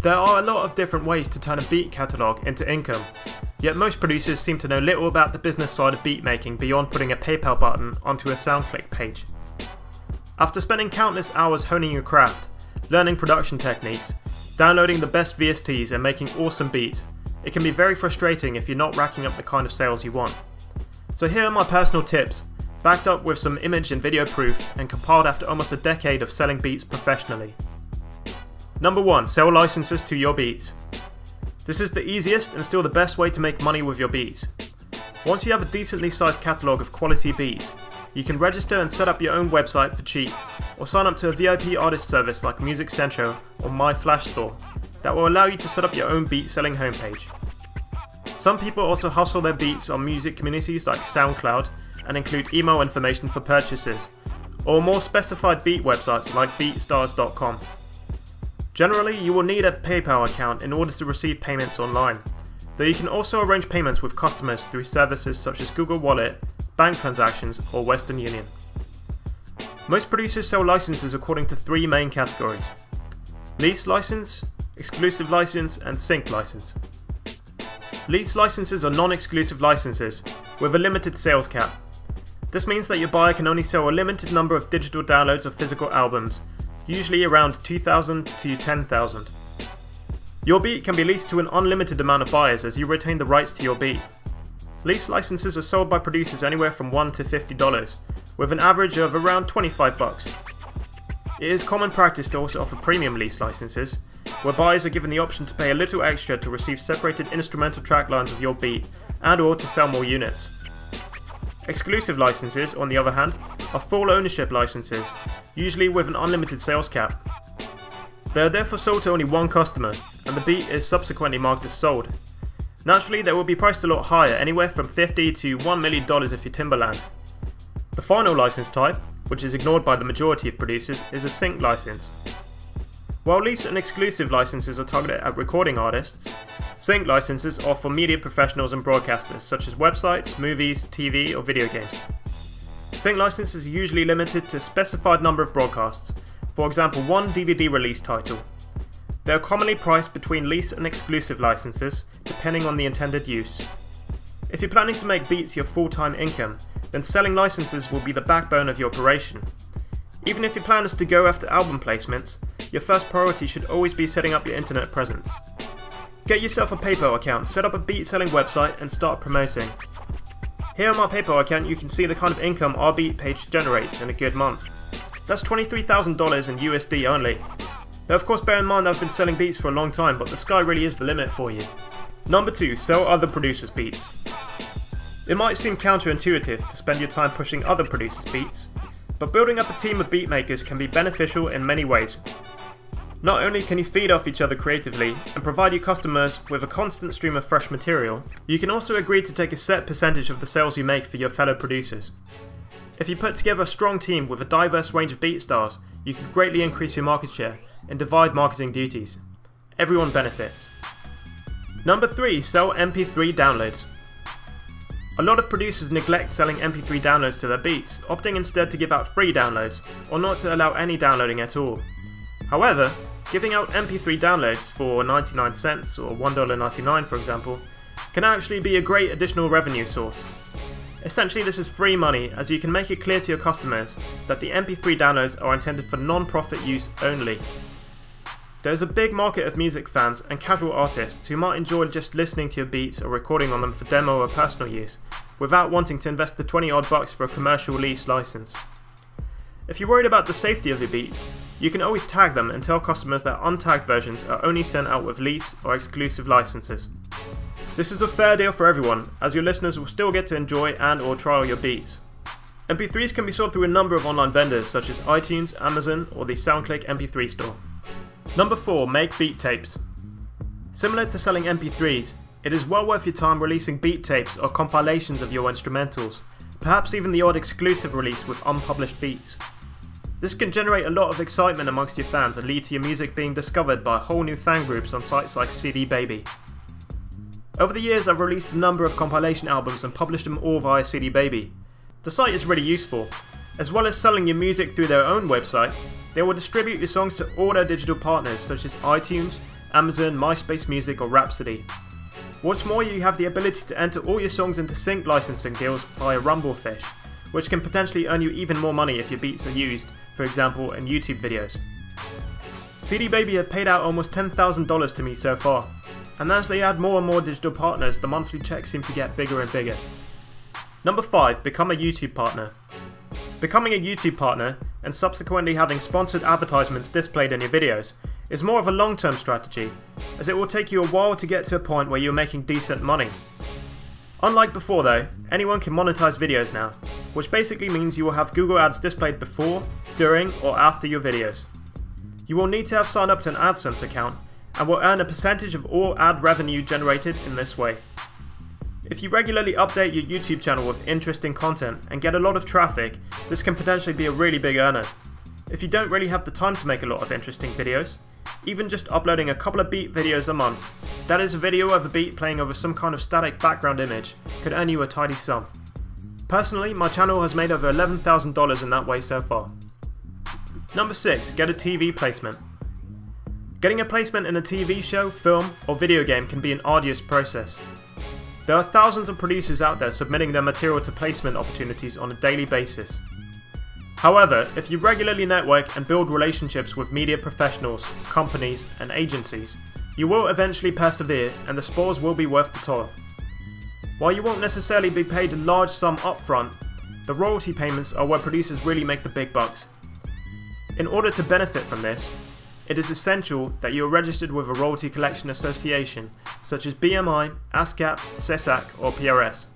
There are a lot of different ways to turn a beat catalogue into income, yet most producers seem to know little about the business side of beat making beyond putting a PayPal button onto a SoundClick page. After spending countless hours honing your craft, learning production techniques, downloading the best VSTs and making awesome beats, it can be very frustrating if you're not racking up the kind of sales you want. So here are my personal tips, backed up with some image and video proof and compiled after almost a decade of selling beats professionally. Number 1. Sell licenses to your beats. This is the easiest and still the best way to make money with your beats. Once you have a decently sized catalogue of quality beats, you can register and set up your own website for cheap, or sign up to a VIP artist service like Music Central or My Flash Store that will allow you to set up your own beat selling homepage. Some people also hustle their beats on music communities like SoundCloud and include email information for purchases, or more specified beat websites like beatstars.com. Generally, you will need a PayPal account in order to receive payments online, though you can also arrange payments with customers through services such as Google Wallet, bank transactions, or Western Union. Most producers sell licenses according to 3 main categories: lease license, exclusive license, and sync license. Lease licenses are non-exclusive licenses with a limited sales cap. This means that your buyer can only sell a limited number of digital downloads of physical albums, usually around 2,000 to 10,000. Your beat can be leased to an unlimited amount of buyers as you retain the rights to your beat. Lease licenses are sold by producers anywhere from $1 to $50, with an average of around $25. It is common practice to also offer premium lease licenses, where buyers are given the option to pay a little extra to receive separated instrumental track lines of your beat and or to sell more units. Exclusive licenses, on the other hand, are full ownership licenses, usually with an unlimited sales cap. They are therefore sold to only one customer, and the beat is subsequently marked as sold. Naturally, they will be priced a lot higher, anywhere from $50 to $1 million if you're Timbaland. The final license type, which is ignored by the majority of producers, is a sync license. While lease and exclusive licenses are targeted at recording artists, sync licenses are for media professionals and broadcasters such as websites, movies, TV, or video games. Sync licenses are usually limited to a specified number of broadcasts, for example 1 DVD release title. They are commonly priced between lease and exclusive licenses, depending on the intended use. If you're planning to make beats your full-time income, then selling licenses will be the backbone of your operation. Even if your plan is to go after album placements, your first priority should always be setting up your internet presence. Get yourself a PayPal account, set up a beat selling website and start promoting. Here on my PayPal account you can see the kind of income our beat page generates in a good month. That's $23,000 in USD only. Though of course bear in mind I've been selling beats for a long time, but the sky really is the limit for you. Number 2. Sell other producers' beats. It might seem counterintuitive to spend your time pushing other producers' beats, but building up a team of beatmakers can be beneficial in many ways. Not only can you feed off each other creatively and provide your customers with a constant stream of fresh material, you can also agree to take a set percentage of the sales you make for your fellow producers. If you put together a strong team with a diverse range of beat styles, you can greatly increase your market share and divide marketing duties. Everyone benefits. Number 3. Sell MP3 downloads. A lot of producers neglect selling MP3 downloads to their beats, opting instead to give out free downloads, or not to allow any downloading at all. However, giving out MP3 downloads for 99 cents or $1.99 for example, can actually be a great additional revenue source. Essentially this is free money, as you can make it clear to your customers that the MP3 downloads are intended for non-profit use only. There is a big market of music fans and casual artists who might enjoy just listening to your beats or recording on them for demo or personal use, without wanting to invest the 20 odd bucks for a commercial lease license. If you're worried about the safety of your beats, you can always tag them and tell customers that untagged versions are only sent out with lease or exclusive licenses. This is a fair deal for everyone, as your listeners will still get to enjoy and or trial your beats. MP3s can be sold through a number of online vendors such as iTunes, Amazon, or the SoundClick MP3 store. Number 4. Make beat tapes. Similar to selling MP3s, it is well worth your time releasing beat tapes or compilations of your instrumentals, perhaps even the odd exclusive release with unpublished beats. This can generate a lot of excitement amongst your fans and lead to your music being discovered by whole new fan groups on sites like CD Baby. Over the years I've released a number of compilation albums and published them all via CD Baby. The site is really useful. As well as selling your music through their own website, they will distribute your songs to all their digital partners such as iTunes, Amazon, MySpace Music or Rhapsody. What's more, you have the ability to enter all your songs into sync licensing deals via Rumblefish, which can potentially earn you even more money if your beats are used, for example in YouTube videos. CD Baby have paid out almost $10,000 to me so far, and as they add more and more digital partners, the monthly checks seem to get bigger and bigger. Number 5. Become a YouTube partner. Becoming a YouTube partner, and subsequently having sponsored advertisements displayed in your videos, is more of a long-term strategy, as it will take you a while to get to a point where you're making decent money. Unlike before though, anyone can monetize videos now, which basically means you will have Google Ads displayed before, during, or after your videos. You will need to have signed up to an AdSense account, and will earn a percentage of all ad revenue generated in this way. If you regularly update your YouTube channel with interesting content and get a lot of traffic, this can potentially be a really big earner. If you don't really have the time to make a lot of interesting videos, even just uploading a couple of beat videos a month, that is a video of a beat playing over some kind of static background image, could earn you a tidy sum. Personally, my channel has made over $11,000 in that way so far. Number 6. Get a TV placement. Getting a placement in a TV show, film, or video game can be an arduous process. There are thousands of producers out there submitting their material to placement opportunities on a daily basis. However, if you regularly network and build relationships with media professionals, companies, and agencies, you will eventually persevere and the spoils will be worth the toil. While you won't necessarily be paid a large sum upfront, the royalty payments are where producers really make the big bucks. In order to benefit from this, it is essential that you are registered with a royalty collection association such as BMI, ASCAP, SESAC or PRS.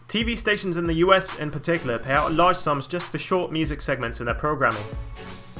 TV stations in the US in particular pay out large sums just for short music segments in their programming.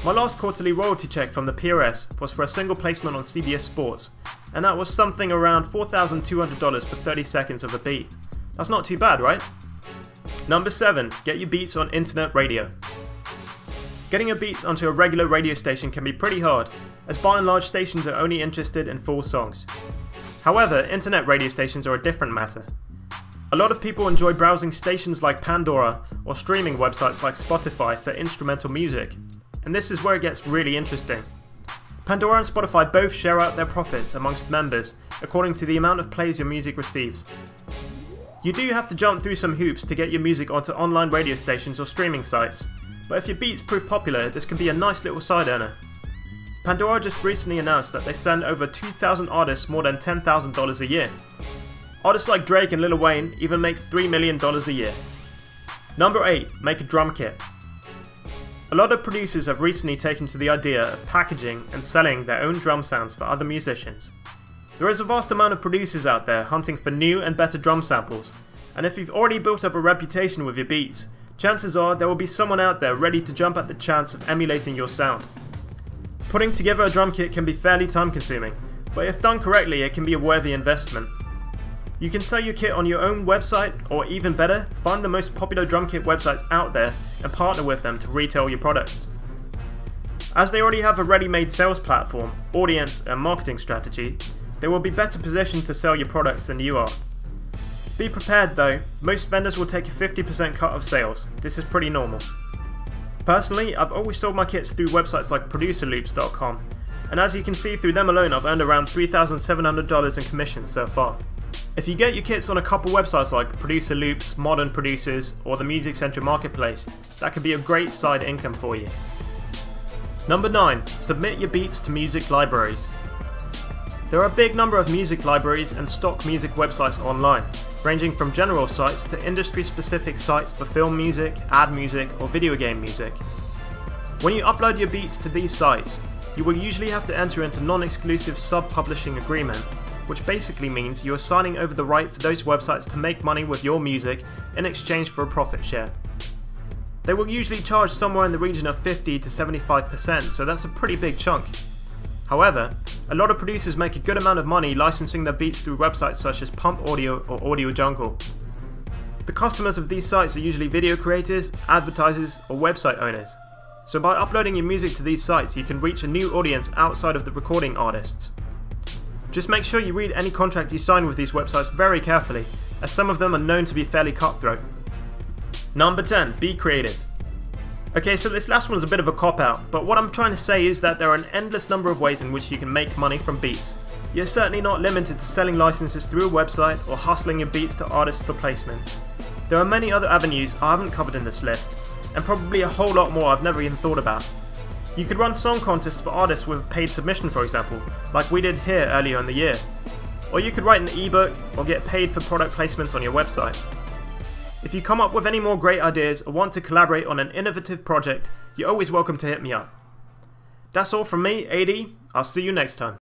My last quarterly royalty check from the PRS was for a single placement on CBS Sports, and that was something around $4,200 for 30 seconds of a beat. That's not too bad, right? Number 7. Get your beats on internet radio. Getting your beats onto a regular radio station can be pretty hard, as by and large stations are only interested in full songs. However, internet radio stations are a different matter. A lot of people enjoy browsing stations like Pandora or streaming websites like Spotify for instrumental music, and this is where it gets really interesting. Pandora and Spotify both share out their profits amongst members according to the amount of plays your music receives. You do have to jump through some hoops to get your music onto online radio stations or streaming sites, but if your beats prove popular, this can be a nice little side earner. Pandora just recently announced that they send over 2,000 artists more than $10,000 a year. Artists like Drake and Lil Wayne even make $3 million a year. Number 8. Make a drum kit. A lot of producers have recently taken to the idea of packaging and selling their own drum sounds for other musicians. There is a vast amount of producers out there hunting for new and better drum samples, and if you've already built up a reputation with your beats, chances are there will be someone out there ready to jump at the chance of emulating your sound. Putting together a drum kit can be fairly time consuming, but if done correctly it can be a worthy investment. You can sell your kit on your own website, or even better, find the most popular drum kit websites out there and partner with them to retail your products. As they already have a ready-made sales platform, audience and marketing strategy, they will be better positioned to sell your products than you are. Be prepared though, most vendors will take a 50% cut of sales. This is pretty normal. Personally, I've always sold my kits through websites like producerloops.com, and as you can see, through them alone I've earned around $3,700 in commissions so far. If you get your kits on a couple websites like Producer Loops, Modern Producers, or the Music Central Marketplace, that could be a great side income for you. Number 9. Submit your beats to music libraries. There are a big number of music libraries and stock music websites online, ranging from general sites to industry-specific sites for film music, ad music, or video game music. When you upload your beats to these sites, you will usually have to enter into non-exclusive sub-publishing agreement, which basically means you are signing over the right for those websites to make money with your music in exchange for a profit share. They will usually charge somewhere in the region of 50 to 75%, so that's a pretty big chunk. However, a lot of producers make a good amount of money licensing their beats through websites such as Pump Audio or Audio Jungle. The customers of these sites are usually video creators, advertisers, or website owners. So by uploading your music to these sites, you can reach a new audience outside of the recording artists. Just make sure you read any contract you sign with these websites very carefully, as some of them are known to be fairly cutthroat. Number 10. Be creative. Okay, so this last one is a bit of a cop-out, but what I'm trying to say is that there are an endless number of ways in which you can make money from beats, You're certainly not limited to selling licenses through a website or hustling your beats to artists for placements. There are many other avenues I haven't covered in this list, and probably a whole lot more I've never even thought about. You could run song contests for artists with a paid submission, for example, like we did here earlier in the year. Or you could write an ebook or get paid for product placements on your website. If you come up with any more great ideas or want to collaborate on an innovative project, you're always welcome to hit me up. That's all from me, AD. I'll see you next time.